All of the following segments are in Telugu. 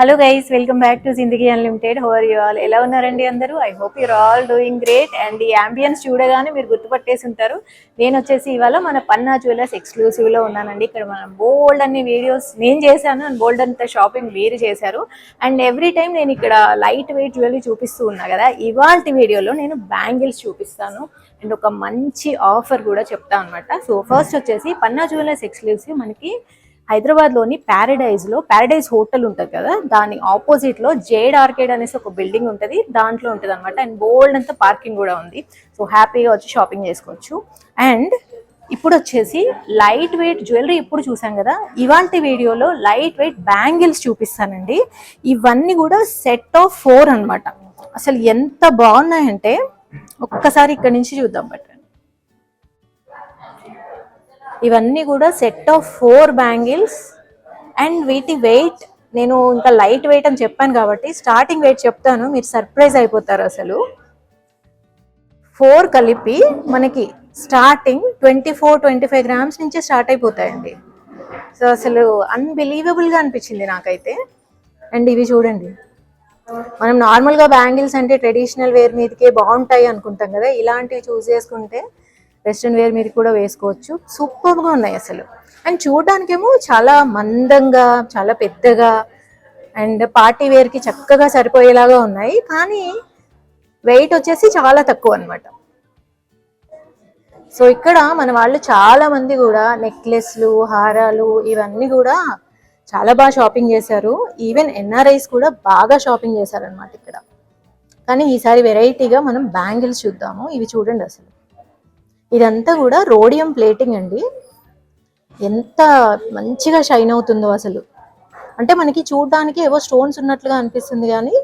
Hello guys, welcome back to Zindagi Unlimited. How are you all? ఎలా ఉన్నారండి అందరూ? I hope you're all doing great. And ఈ అంబియన్స్ చూడగానే మీరు గుర్తుపట్టేసి ఉంటారు. నేను వచ్చేసి ఇవాళ మన పన్నా జ్యువెలర్స్ ఎక్స్క్లూసివ్లో ఉన్నానండి. ఇక్కడ మనం బోల్డ్ అన్ని వీడియోస్ నేను చేశాను అండ్ బోల్డ్ అంత షాపింగ్ మీరు చేశారు. అండ్ ఎవ్రీ టైం నేను ఇక్కడ లైట్ వెయిట్ జ్యువెలరీ చూపిస్తూ ఉన్నా కదా, ఇవాల్టి వీడియోలో నేను బ్యాంగిల్స్ చూపిస్తాను అండ్ ఒక మంచి ఆఫర్ కూడా చెప్తాను అనమాట. సో ఫస్ట్ వచ్చేసి పన్నా జ్యువెలర్స్ ఎక్స్క్లూసివ్ మనకి హైదరాబాద్లోని ప్యారడైజ్ హోటల్ ఉంటుంది కదా, దాని ఆపోజిట్లో జేడ్ ఆర్కేడ్ అనేసి ఒక బిల్డింగ్ ఉంటుంది, దాంట్లో ఉంటుంది అనమాట. అండ్ బోల్డ్ అంతా పార్కింగ్ కూడా ఉంది. సో హ్యాపీగా వచ్చి షాపింగ్ చేసుకోవచ్చు. అండ్ ఇప్పుడు వచ్చేసి లైట్ వెయిట్ జ్యువెలరీ ఇప్పుడు చూసాం కదా, ఇవాంటి వీడియోలో లైట్ వెయిట్ బ్యాంగిల్స్ చూపిస్తానండి. ఇవన్నీ కూడా సెట్ ఆఫ్ 4 అనమాట. అసలు ఎంత బాగున్నాయంటే ఒక్కసారి ఇక్కడ నుంచి చూద్దాం బట్. ఇవన్నీ కూడా సెట్ ఆఫ్ 4 బ్యాంగిల్స్ అండ్ వీటి వెయిట్ నేను ఇంకా లైట్ వెయిట్ అని చెప్పాను కాబట్టి స్టార్టింగ్ వెయిట్ చెప్తాను, మీరు సర్ప్రైజ్ అయిపోతారు. అసలు 4 కలిపి మనకి స్టార్టింగ్ 24-25 గ్రామ్స్ నుంచి స్టార్ట్ అయిపోతాయండి. సో అసలు అన్బిలీవబుల్గా అనిపించింది నాకైతే. అండ్ ఇవి చూడండి, మనం నార్మల్గా బ్యాంగిల్స్ అంటే ట్రెడిషనల్ వేర్ మీదకే బాగుంటాయి అనుకుంటాం కదా, ఇలాంటివి చూస్ చేసుకుంటే వెస్ట్రన్ వేర్ మీద కూడా వేసుకోవచ్చు. సూపర్గా ఉన్నాయి అసలు. అండ్ చూడడానికేమో చాలా మందంగా, చాలా పెద్దగా అండ్ పార్టీ వేర్కి చక్కగా సరిపోయేలాగా ఉన్నాయి, కానీ వెయిట్ వచ్చేసి చాలా తక్కువ అనమాట. సో ఇక్కడ మన వాళ్ళు చాలా మంది కూడా నెక్లెస్లు, హారాలు ఇవన్నీ కూడా చాలా బాగా షాపింగ్ చేశారు. ఈవెన్ ఎన్ఆర్ఐస్ కూడా బాగా షాపింగ్ చేశారనమాట ఇక్కడ. కానీ ఈసారి వెరైటీగా మనం బ్యాంగిల్స్ చూద్దాము. ఇవి చూడండి, అసలు ఇదంతా కూడా రోడియం ప్లేటింగ్ అండి. ఎంత మంచిగా షైన్ అవుతుందో అసలు. అంటే మనకి చూడడానికి ఏవో స్టోన్స్ ఉన్నట్లుగా అనిపిస్తుంది, కానీ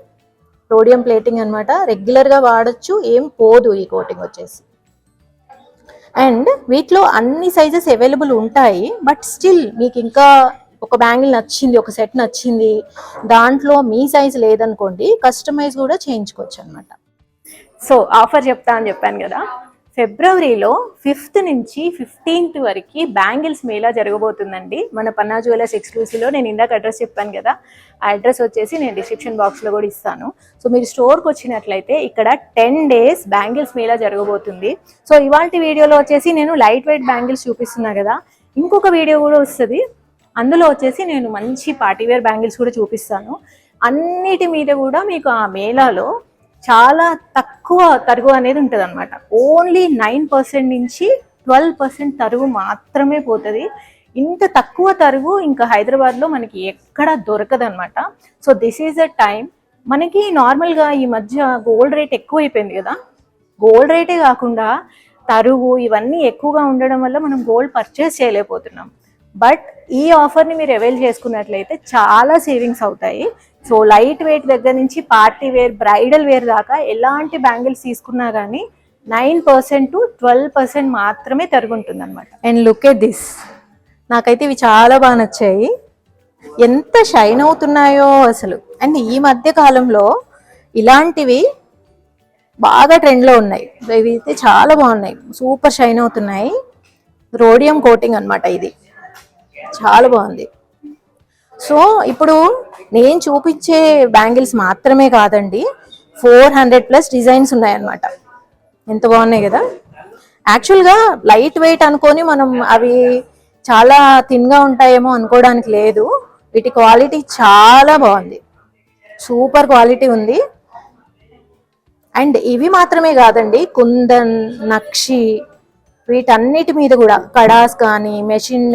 రోడియం ప్లేటింగ్ అనమాట. రెగ్యులర్గా వాడచ్చు, ఏం పోదు ఈ కోటింగ్ వచ్చేసి. అండ్ వీటిలో అన్ని సైజెస్ అవైలబుల్ ఉంటాయి. బట్ స్టిల్ మీకు ఇంకా ఒక బ్యాంగిల్ నచ్చింది, ఒక సెట్ నచ్చింది, దాంట్లో మీ సైజ్ లేదనుకోండి, కస్టమైజ్ కూడా చేయించుకోవచ్చు అనమాట. సో ఆఫర్ చెప్తా అని చెప్పాను కదా, ఫిబ్రవరిలో 5th నుంచి 15th వరకు బ్యాంగిల్స్ మేళా జరగబోతుందండి మన పన్నా జ్యువెలర్స్ ఎక్స్క్లూసివ్లో. నేను ఇందాక అడ్రస్ చెప్పాను కదా, ఆ అడ్రస్ వచ్చేసి నేను డిస్క్రిప్షన్ బాక్స్లో కూడా ఇస్తాను. సో మీరు స్టోర్కి వచ్చినట్లయితే ఇక్కడ 10 days బ్యాంగిల్స్ మేళా జరగబోతుంది. సో ఇవాల్టి వీడియోలో వచ్చేసి నేను లైట్ వెయిట్ బ్యాంగిల్స్ చూపిస్తున్నా కదా, ఇంకొక వీడియో కూడా వస్తుంది, అందులో వచ్చేసి నేను మంచి పార్టీవేర్ బ్యాంగిల్స్ కూడా చూపిస్తాను. అన్నిటి మీద కూడా మీకు ఆ మేళాలో చాలా తక్కువ తరుగు అనేది ఉంటుంది అనమాట. ఓన్లీ 9% నుంచి 12% తరుగు మాత్రమే పోతుంది. ఇంత తక్కువ తరుగు ఇంకా హైదరాబాద్లో మనకి ఎక్కడ దొరకదు అనమాట. So this is the time. మనకి నార్మల్గా ఈ మధ్య గోల్డ్ రేట్ ఎక్కువైపోయింది కదా, గోల్డ్ రేటే కాకుండా తరుగు ఇవన్నీ ఎక్కువగా ఉండడం వల్ల మనం గోల్డ్ పర్చేస్ చేయలేకపోతున్నాం. బట్ ఈ ఆఫర్ని మీరు అవైల్ చేసుకున్నట్లయితే చాలా సేవింగ్స్ అవుతాయి. సో లైట్ వెయిట్ దగ్గర నుంచి పార్టీ వేర్, బ్రైడల్ వేర్ దాకా ఎలాంటి బ్యాంగిల్స్ తీసుకున్నా కానీ 9% to 12% మాత్రమే తరుగుంటుంది అనమాట. అండ్ లుక్ ఎట్ దిస్, నాకైతే ఇవి చాలా బాగా నచ్చాయి. ఎంత షైన్ అవుతున్నాయో అసలు. అండ్ ఈ మధ్య కాలంలో ఇలాంటివి బాగా ట్రెండ్లో ఉన్నాయి. ఇవి అయితే చాలా బాగున్నాయి, సూపర్ షైన్ అవుతున్నాయి. రోడియం కోటింగ్ అనమాట, ఇది చాలా బాగుంది. సో ఇప్పుడు నేను చూపించే బ్యాంగిల్స్ మాత్రమే కాదండి, 400+ డిజైన్స్ ఉన్నాయన్నమాట. ఎంత బాగున్నాయి కదా. యాక్చువల్గా లైట్ వెయిట్ అనుకొని మనం అవి చాలా థిన్గా ఉంటాయేమో అనుకోవడానికి లేదు. వీటి క్వాలిటీ చాలా బాగుంది, సూపర్ క్వాలిటీ ఉంది. అండ్ ఇవి మాత్రమే కాదండి, కుందన్, నక్షి వీటన్నిటి మీద కూడా కడాస్ కానీ, మెషిన్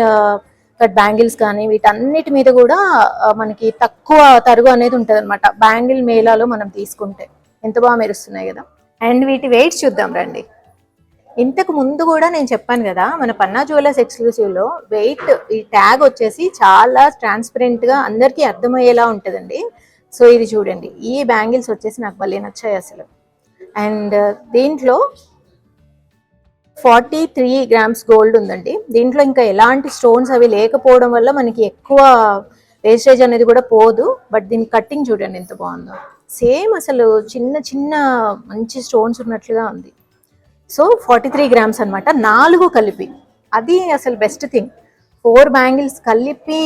కట్ బ్యాంగిల్స్ కానీ వీటన్నిటి మీద కూడా మనకి తక్కువ తరుగు అనేది ఉంటుంది అనమాట. బ్యాంగిల్ మేళాలో మనం తీసుకుంటే ఎంత బాగా మెరుస్తున్నాయి కదా. అండ్ వీటి వెయిట్స్ చూద్దాం రండి. ఇంతకు ముందు కూడా నేను చెప్పాను కదా, మన పన్నా జ్యువెలర్స్ ఎక్స్క్లూసివ్లో వెయిట్ ఈ ట్యాగ్ వచ్చేసి చాలా ట్రాన్స్పరెంట్గా అందరికీ అర్థమయ్యేలా ఉంటుందండి. సో ఇది చూడండి, ఈ బ్యాంగిల్స్ వచ్చేసి నాకు భలే నచ్చాయి అసలు. అండ్ దీంట్లో 43 grams గోల్డ్ ఉందండి. దీంట్లో ఇంకా ఎలాంటి స్టోన్స్ అవి లేకపోవడం వల్ల మనకి ఎక్కువ వేస్టేజ్ అనేది కూడా పోదు. బట్ దీని కట్టింగ్ చూడండి ఎంత బాగుందో, సేమ్ అసలు చిన్న చిన్న మంచి స్టోన్స్ ఉన్నట్లుగా ఉంది. సో 43 grams అనమాట, 4 కలిపి. అది అసలు బెస్ట్ థింగ్, 4 బ్యాంగిల్స్ కలిపి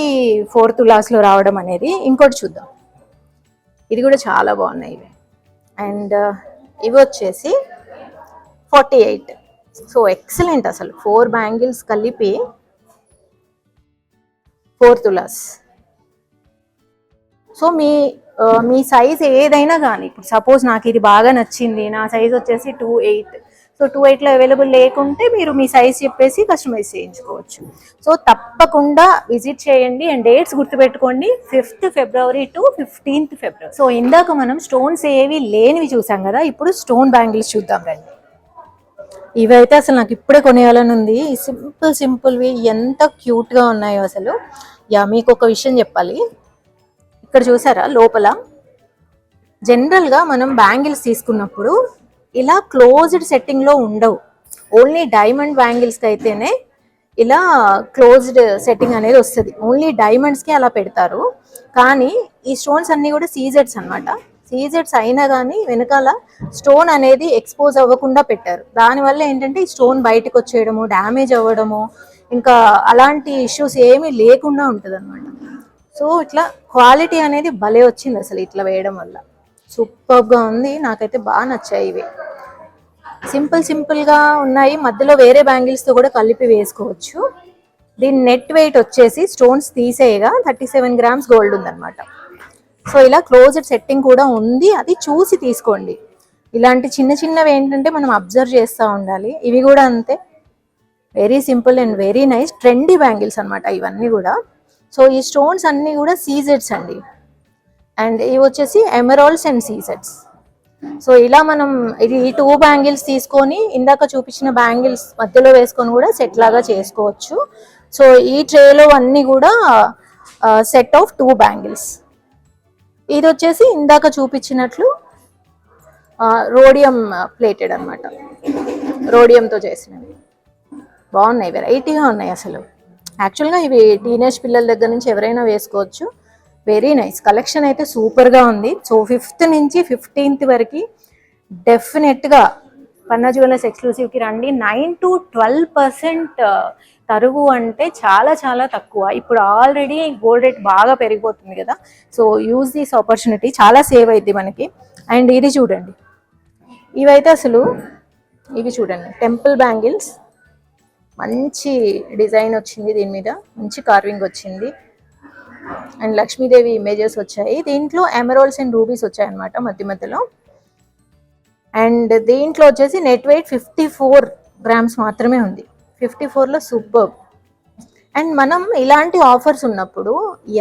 4 తులాస్లో రావడం అనేది. ఇంకోటి చూద్దాం, ఇది కూడా చాలా బాగున్నాయి ఇవి. అండ్ ఇవి వచ్చేసి 48. సో ఎక్సలెంట్ అసలు. 4 బ్యాంగిల్స్ కలిపి 4 తులాస్. సో మీ సైజ్ ఏదైనా కానీ, ఇప్పుడు సపోజ్ నాకు ఇది బాగా నచ్చింది, నా సైజ్ వచ్చేసి 28. సో 28లో అవైలబుల్ లేకుంటే మీరు మీ సైజ్ చెప్పేసి కస్టమైజ్ చేయించుకోవచ్చు. సో తప్పకుండా విజిట్ చేయండి. అండ్ డేట్స్ గుర్తుపెట్టుకోండి, 5th February to 15th February. So ఇందాక మనం స్టోన్స్ ఏవి లేనివి చూసాం కదా, ఇప్పుడు స్టోన్ బ్యాంగిల్స్ చూద్దాం రండి. ఇవైతే అసలు నాకు ఇప్పుడే కొనేయాలని ఉంది. సింపుల్వి ఎంత క్యూట్గా ఉన్నాయో అసలు. మీకు ఒక విషయం చెప్పాలి, ఇక్కడ చూసారా లోపల జనరల్గా మనం బ్యాంగిల్స్ తీసుకున్నప్పుడు ఇలా క్లోజ్డ్ సెట్టింగ్లో ఉండవు. ఓన్లీ డైమండ్ బ్యాంగిల్స్కి అయితేనే ఇలా క్లోజ్డ్ సెట్టింగ్ అనేది వస్తుంది. ఓన్లీ డైమండ్స్కి అలా పెడతారు. కానీ ఈ స్టోన్స్ అన్నీ కూడా సీజెడ్స్ అనమాట. సీజెడ్స్ అయినా కానీ వెనకాల స్టోన్ అనేది ఎక్స్పోజ్ అవ్వకుండా పెట్టారు. దానివల్ల ఏంటంటే ఈ స్టోన్ బయటకు వచ్చేయడము, డ్యామేజ్ అవ్వడము, ఇంకా అలాంటి ఇష్యూస్ ఏమీ లేకుండా ఉంటుంది అనమాట. సో ఇట్లా క్వాలిటీ అనేది భలే వచ్చింది అసలు ఇట్లా వేయడం వల్ల. సూపర్గా ఉంది, నాకైతే బాగా నచ్చాయి ఇవి. సింపుల్గా ఉన్నాయి, మధ్యలో వేరే బ్యాంగిల్స్తో కూడా కలిపి వేసుకోవచ్చు. దీని నెట్ వెయిట్ వచ్చేసి స్టోన్స్ తీసేయగా 37 grams గోల్డ్ ఉందన్నమాట. సో ఇలా క్లోజ్డ్ సెట్టింగ్ కూడా ఉంది, అది చూసి తీసుకోండి. ఇలాంటి చిన్నవి ఏంటంటే మనం అబ్జర్వ్ చేస్తూ ఉండాలి. ఇవి కూడా అంతే, very simple and very nice trendy bangles అనమాట ఇవన్నీ కూడా. సో ఈ స్టోన్స్ అన్నీ కూడా సీజెడ్స్ అండి. అండ్ ఇవి వచ్చేసి ఎమరాల్డ్స్ అండ్ సీజెడ్స్. సో ఇలా మనం ఇది 2 బ్యాంగిల్స్ తీసుకొని ఇందాక చూపించిన బ్యాంగిల్స్ మధ్యలో వేసుకొని కూడా సెట్ లాగా చేసుకోవచ్చు. సో ఈ ట్రేలో అన్నీ కూడా సెట్ ఆఫ్ 2 బ్యాంగిల్స్. ఇది వచ్చేసి ఇందాక చూపించినట్లు రోడియం ప్లేటెడ్ అనమాట, రోడియంతో చేసినవి. బాగున్నాయి, వెరైటీగా ఉన్నాయి అసలు. యాక్చువల్గా ఇవి టీనేజ్ పిల్లల దగ్గర నుంచి ఎవరైనా వేసుకోవచ్చు. వెరీ నైస్ కలెక్షన్ అయితే సూపర్గా ఉంది. సో 5th నుంచి 15th వరకు డెఫినెట్గా పన్నా జ్యువెలర్స్ ఎక్స్క్లూసివ్కి రండి. 9 to 12% తరుగు అంటే చాలా చాలా తక్కువ. ఇప్పుడు ఆల్రెడీ గోల్డ్ రేట్ బాగా పెరిగిపోతుంది కదా. సో యూజ్ దిస్ ఆపర్చునిటీ, చాలా సేవ్ అయింది మనకి. అండ్ ఇది చూడండి, ఇవైతే అసలు ఇవి చూడండి, టెంపుల్ బ్యాంగిల్స్. మంచి డిజైన్ వచ్చింది దీని మీద, మంచి కార్వింగ్ వచ్చింది. అండ్ లక్ష్మీదేవి ఇమేజెస్ వచ్చాయి. దీంట్లో ఎమరాల్డ్స్ అండ్ రూబీస్ వచ్చాయి అనమాట మధ్యలో. అండ్ దీంట్లో వచ్చేసి నెట్ వెయిట్ 54 grams మాత్రమే ఉంది. 54లో సూపర్. అండ్ మనం ఇలాంటి ఆఫర్స్ ఉన్నప్పుడు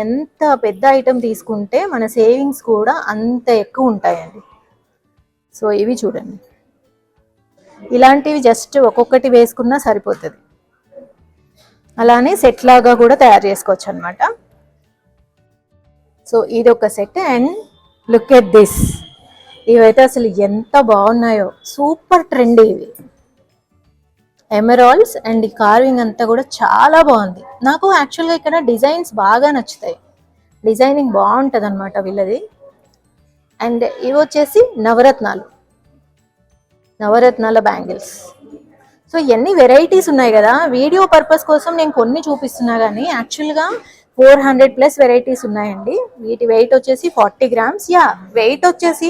ఎంత పెద్ద ఐటెం తీసుకుంటే మన సేవింగ్స్ కూడా అంత ఎక్కువ ఉంటాయండి. సో ఇవి చూడండి, ఇలాంటివి జస్ట్ ఒక్కొక్కటి వేసుకున్నా సరిపోతుంది. అలానే సెట్ లాగా కూడా తయారు చేసుకోవచ్చు అనమాట. సో ఇది ఒక set. And look at this, ఇవైతే అసలు ఎంత బాగున్నాయో, సూపర్ ట్రెండీ ఇవి. ఎమరాల్డ్స్ అండ్ ఈ కార్వింగ్ అంతా కూడా చాలా బాగుంది. నాకు యాక్చువల్గా ఇక్కడ డిజైన్స్ బాగా నచ్చుతాయి, డిజైనింగ్ బాగుంటుంది అనమాట వీళ్ళది. అండ్ ఇవి వచ్చేసి నవరత్నాల బ్యాంగిల్స్. సో ఇవన్నీ వెరైటీస్ ఉన్నాయి కదా, వీడియో పర్పస్ కోసం నేను కొన్ని చూపిస్తున్నా కానీ యాక్చువల్గా 400+ వెరైటీస్ ఉన్నాయండి. వీటి వెయిట్ వచ్చేసి 40 grams. వెయిట్ వచ్చేసి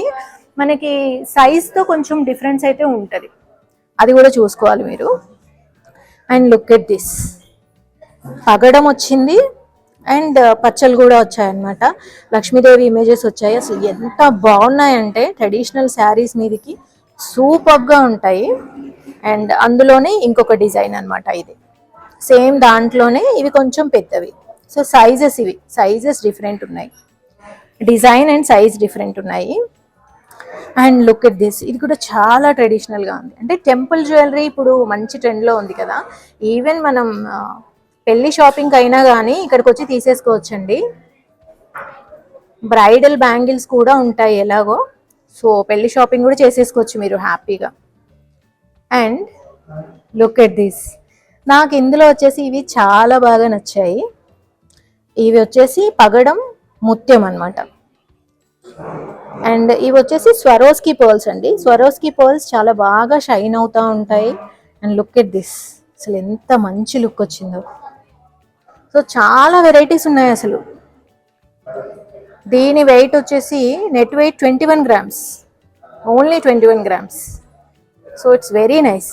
మనకి సైజ్తో కొంచెం డిఫరెన్స్ అయితే ఉంటుంది, అది కూడా చూసుకోవాలి మీరు. అండ్ లుక్ ఎట్ దిస్, పగడం వచ్చింది అండ్ పచ్చలు కూడా వచ్చాయన్నమాట. లక్ష్మీదేవి ఇమేజెస్ వచ్చాయి. అసలు ఎంత బాగున్నాయంటే ట్రెడిషనల్ శారీస్ మీదకి సూపర్గా ఉంటాయి. అండ్ అందులోనే ఇంకొక డిజైన్ అనమాట, ఇది సేమ్ దాంట్లోనే ఇవి కొంచెం పెద్దవి. సో సైజెస్ డిఫరెంట్ ఉన్నాయి, డిజైన్ అండ్ సైజ్ డిఫరెంట్ ఉన్నాయి. అండ్ లుక్ ఎట్ దిస్, ఇది కూడా చాలా ట్రెడిషనల్గా ఉంది. అంటే టెంపుల్ జ్యువెలరీ ఇప్పుడు మంచి ట్రెండ్లో ఉంది కదా. ఈవెన్ మనం పెళ్లి షాపింగ్ అయినా కానీ ఇక్కడికి వచ్చి తీసేసుకోవచ్చండి. బ్రైడల్ బ్యాంగిల్స్ కూడా ఉంటాయి ఎలాగో. సో పెళ్లి షాపింగ్ కూడా చేసేసుకోవచ్చు మీరు హ్యాపీగా. అండ్ లుక్ ఎట్ దిస్, నాకు ఇందులో వచ్చేసి ఇవి చాలా బాగా నచ్చాయి. ఇవి వచ్చేసి పగడం ముత్యం అన్నమాట. అండ్ ఇవి వచ్చేసి స్వరోస్కి పర్ల్స్ అండి. స్వరోస్కి పర్ల్స్ చాలా బాగా షైన్ అవుతూ ఉంటాయి. అండ్ లుక్ ఎట్ దిస్, అసలు ఎంత మంచి లుక్ వచ్చిందో. సో చాలా వెరైటీస్ ఉన్నాయి అసలు. దీని వెయిట్ వచ్చేసి net weight 21 grams, only 21 grams. So it's very nice.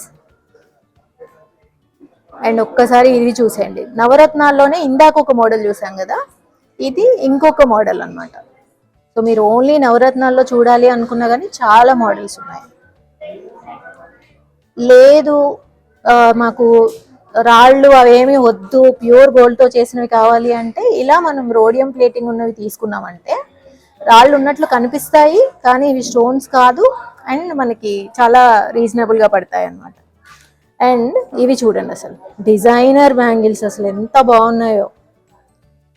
And ఒక్కసారి ఇది చూసేయండి, నవరత్నాల్లోనే ఇందాక ఒక మోడల్ చూసాం కదా, ఇది ఇంకొక మోడల్ అన్నమాట. సో మీరు ఓన్లీ నవరత్నాల్లో చూడాలి అనుకున్నా కానీ చాలా మోడల్స్ ఉన్నాయి. లేదు మాకు రాళ్ళు అవేమీ వద్దు, ప్యూర్ గోల్డ్తో చేసినవి కావాలి అంటే ఇలా మనం రోడియం ప్లేటింగ్ ఉన్నవి తీసుకున్నామంటే రాళ్ళు ఉన్నట్లు కనిపిస్తాయి కానీ ఇవి స్టోన్స్ కాదు, అండ్ మనకి చాలా రీజనబుల్గా పడతాయి అన్నమాట. అండ్ ఇవి చూడండి, అసలు డిజైనర్ బ్యాంగిల్స్ అసలు ఎంత బాగున్నాయో,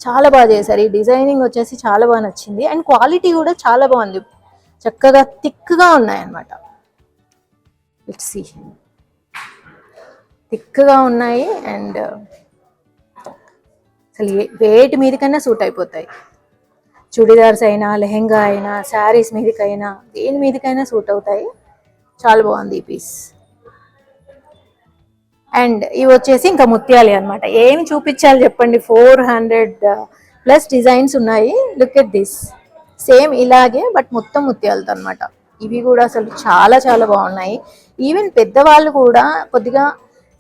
చాలా బాగా చేశారు. ఈ డిజైనింగ్ వచ్చేసి చాలా బాగా నచ్చింది. అండ్ క్వాలిటీ కూడా చాలా బాగుంది, చక్కగా థిక్గా ఉన్నాయన్నమాట. లెట్స్ సీ, థిక్గా ఉన్నాయి. అండ్ అసలు వేటి మీదకైనా సూట్ అయిపోతాయి. చుడిదార్స్ అయినా, లెహెంగా అయినా, శారీస్ మీదకైనా, దేని మీదకైనా సూట్ అవుతాయి. చాలా బాగుంది ఈ పీస్. అండ్ ఇవి వచ్చేసి ఇంకా ముత్యాలి అనమాట. ఏమి చూపించాలి చెప్పండి, 400+ డిజైన్స్ ఉన్నాయి. లుక్ ఎట్ దిస్, సేమ్ ఇలాగే బట్ మొత్తం ముత్యాలతో అనమాట. ఇవి కూడా అసలు చాలా చాలా బాగున్నాయి. ఈవెన్ పెద్దవాళ్ళు కూడా కొద్దిగా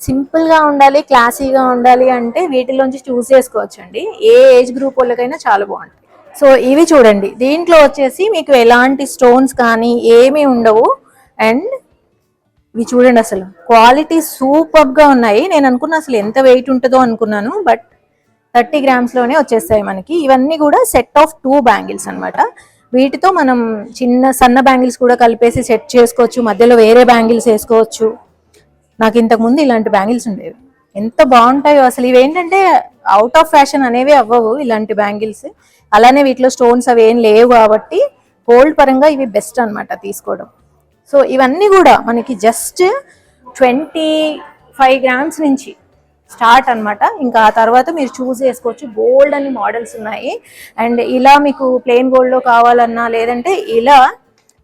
సింపుల్గా ఉండాలి, క్లాసీగా ఉండాలి అంటే వీటిలోంచి చూస్ చేసుకోవచ్చండి. ఏ ఏజ్ గ్రూప్ వాళ్ళకైనా చాలా బాగుంటాయి. సో ఇవి చూడండి, దీంట్లో వచ్చేసి మీకు ఎలాంటి స్టోన్స్ కానీ ఏమీ ఉండవు. అండ్ ఇవి చూడండి, అసలు క్వాలిటీ సూపర్గా ఉన్నాయి. నేను అనుకున్నా అసలు ఎంత వెయిట్ ఉంటుందో అనుకున్నాను, బట్ 30 గ్రామ్స్లోనే వచ్చేస్తాయి మనకి. ఇవన్నీ కూడా సెట్ ఆఫ్ 2 బ్యాంగిల్స్ అనమాట. వీటితో మనం చిన్న సన్న బ్యాంగిల్స్ కూడా కలిపేసి సెట్ చేసుకోవచ్చు, మధ్యలో వేరే బ్యాంగిల్స్ వేసుకోవచ్చు. నాకు ఇంతకుముందు ఇలాంటి బ్యాంగిల్స్ ఉండేవి, ఎంత బాగుంటాయో అసలు. ఇవేంటంటే అవుట్ ఆఫ్ ఫ్యాషన్ అనేవి అవ్వవు ఇలాంటి బ్యాంగిల్స్. అలానే వీటిలో స్టోన్స్ అవి ఏం లేవు కాబట్టి గోల్డ్ పరంగా ఇవి బెస్ట్ అనమాట తీసుకోవడం. సో ఇవన్నీ కూడా మనకి జస్ట్ 25 గ్రామ్స్ నుంచి స్టార్ట్ అనమాట. ఇంకా ఆ తర్వాత మీరు చూస్ చేసుకోవచ్చు, గోల్డ్ అని మోడల్స్ ఉన్నాయి. అండ్ ఇలా మీకు ప్లెయిన్ గోల్డ్లో కావాలన్నా, లేదంటే ఇలా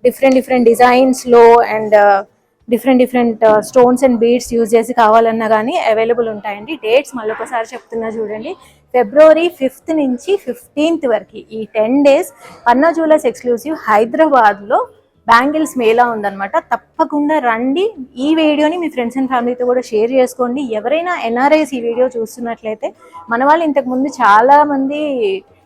డిఫరెంట్ డిజైన్స్లో and different stones and beads use చేసి కావాలన్నా కానీ అవైలబుల్ ఉంటాయండి. డేట్స్ మళ్ళీ ఒకసారి చెప్తున్నా చూడండి, February 5th నుంచి 15th వరకు ఈ 10 days పన్నా జ్యువెలర్స్ ఎక్స్క్లూసివ్ హైదరాబాద్లో బ్యాంగిల్స్ మేళా ఉందన్నమాట. తప్పకుండా రండి. ఈ వీడియోని మీ ఫ్రెండ్స్ అండ్ ఫ్యామిలీతో కూడా షేర్ చేసుకోండి. ఎవరైనా ఎన్ఆర్ఐస్ ఈ వీడియో చూస్తున్నట్లయితే, మన వాళ్ళు ఇంతకుముందు చాలా మంది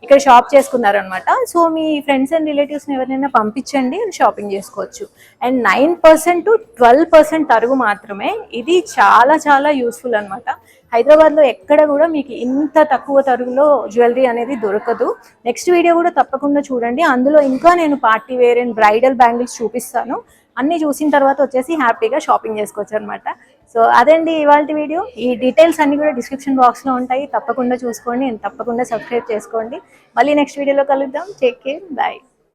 ఇక్కడ షాప్ చేసుకున్నారనమాట. సో మీ ఫ్రెండ్స్ అండ్ రిలేటివ్స్ని ఎవరైనా పంపించండి, షాపింగ్ చేసుకోవచ్చు. అండ్ 9% to 12% తరుగు మాత్రమే. ఇది చాలా చాలా యూస్ఫుల్ అనమాట. హైదరాబాద్లో ఎక్కడ కూడా మీకు ఇంత తక్కువ తరుగులో జ్యువెలరీ అనేది దొరకదు. నెక్స్ట్ వీడియో కూడా తప్పకుండా చూడండి, అందులో ఇంకా నేను party wear and bridal bangles చూపిస్తాను. అన్నీ చూసిన తర్వాత వచ్చేసి హ్యాపీగా షాపింగ్ చేసుకోవచ్చు అనమాట. సో అదండి ఇవాళ వీడియో. ఈ డీటెయిల్స్ అన్నీ కూడా డిస్క్రిప్షన్ బాక్స్లో ఉంటాయి, తప్పకుండా చూసుకోండి. అండ్ తప్పకుండా సబ్స్క్రైబ్ చేసుకోండి. మళ్ళీ నెక్స్ట్ వీడియోలో కలుద్దాం. Take care, bye.